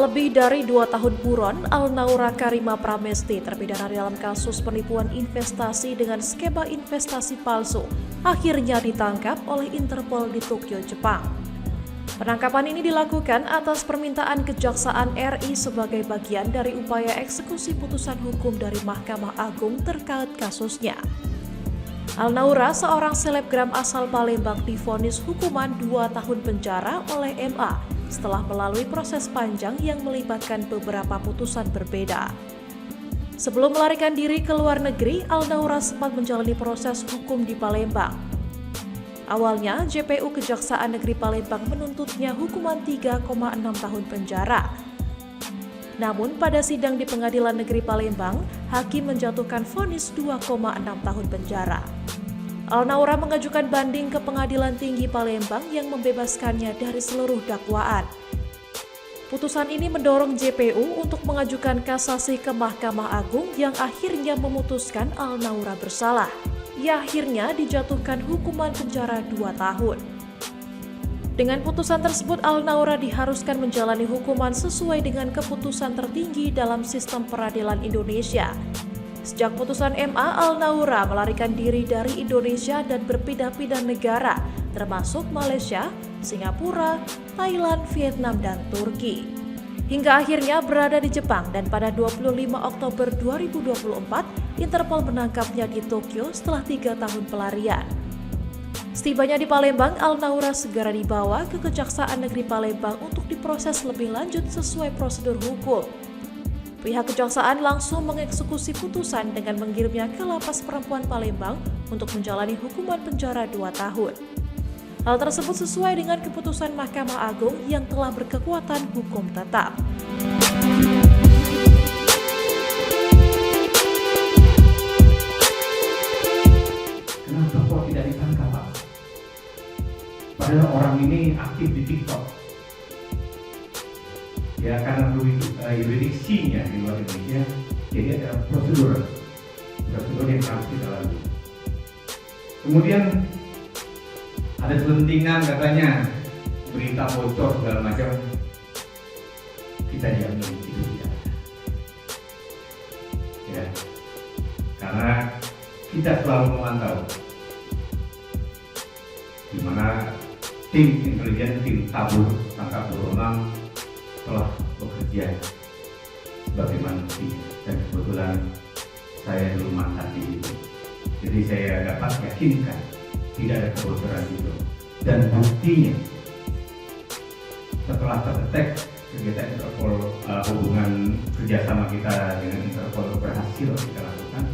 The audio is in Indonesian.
lebih dari 2 tahun buron, Alnaura Karima Pramesti, terpidana dalam kasus penipuan investasi dengan skema investasi palsu, akhirnya ditangkap oleh Interpol di Tokyo, Jepang. Penangkapan ini dilakukan atas permintaan Kejaksaan RI sebagai bagian dari upaya eksekusi putusan hukum dari Mahkamah Agung terkait kasusnya. Alnaura, seorang selebgram asal Palembang, divonis hukuman 2 tahun penjara oleh MA setelah melalui proses panjang yang melibatkan beberapa putusan berbeda. Sebelum melarikan diri ke luar negeri, Alnaura sempat menjalani proses hukum di Palembang. Awalnya, JPU Kejaksaan Negeri Palembang menuntutnya hukuman 3,6 tahun penjara. Namun pada sidang di Pengadilan Negeri Palembang, hakim menjatuhkan vonis 2,6 tahun penjara. Alnaura mengajukan banding ke Pengadilan Tinggi Palembang yang membebaskannya dari seluruh dakwaan. Putusan ini mendorong JPU untuk mengajukan kasasi ke Mahkamah Agung yang akhirnya memutuskan Alnaura bersalah. Ia akhirnya dijatuhkan hukuman penjara 2 tahun. Dengan putusan tersebut, Alnaura diharuskan menjalani hukuman sesuai dengan keputusan tertinggi dalam sistem peradilan Indonesia. Sejak putusan MA, Alnaura melarikan diri dari Indonesia dan berpindah-pindah negara, termasuk Malaysia, Singapura, Thailand, Vietnam, dan Turki. Hingga akhirnya berada di Jepang dan pada 25 Oktober 2024, Interpol menangkapnya di Tokyo setelah 3 tahun pelarian. Setibanya di Palembang, Alnaura segera dibawa ke Kejaksaan Negeri Palembang untuk diproses lebih lanjut sesuai prosedur hukum. Pihak Kejaksaan langsung mengeksekusi putusan dengan mengirimnya ke Lapas Perempuan Palembang untuk menjalani hukuman penjara 2 tahun. Hal tersebut sesuai dengan keputusan Mahkamah Agung yang telah berkekuatan hukum tetap. Kenapa kok tidak ditangkap, Pak? Padahal orang ini aktif di TikTok. Ya karena yurisdiksinya di luar Indonesia, jadi ada prosedur yang harus kita lalui. Kemudian ada selentingan katanya berita bocor segala macam, kita diamini itu tidak ada. Ya, karena kita selalu memantau di mana tim intelijen, tim tabur tangkap buronan telah bekerja sebagai manusia, dan kebetulan saya dulu mantan di situ. Jadi saya dapat yakinkan tidak ada kebocoran itu. Dan buktinya setelah terdetek kegiatan Interpol, hubungan kerjasama kita dengan Interpol berhasil kita lakukan,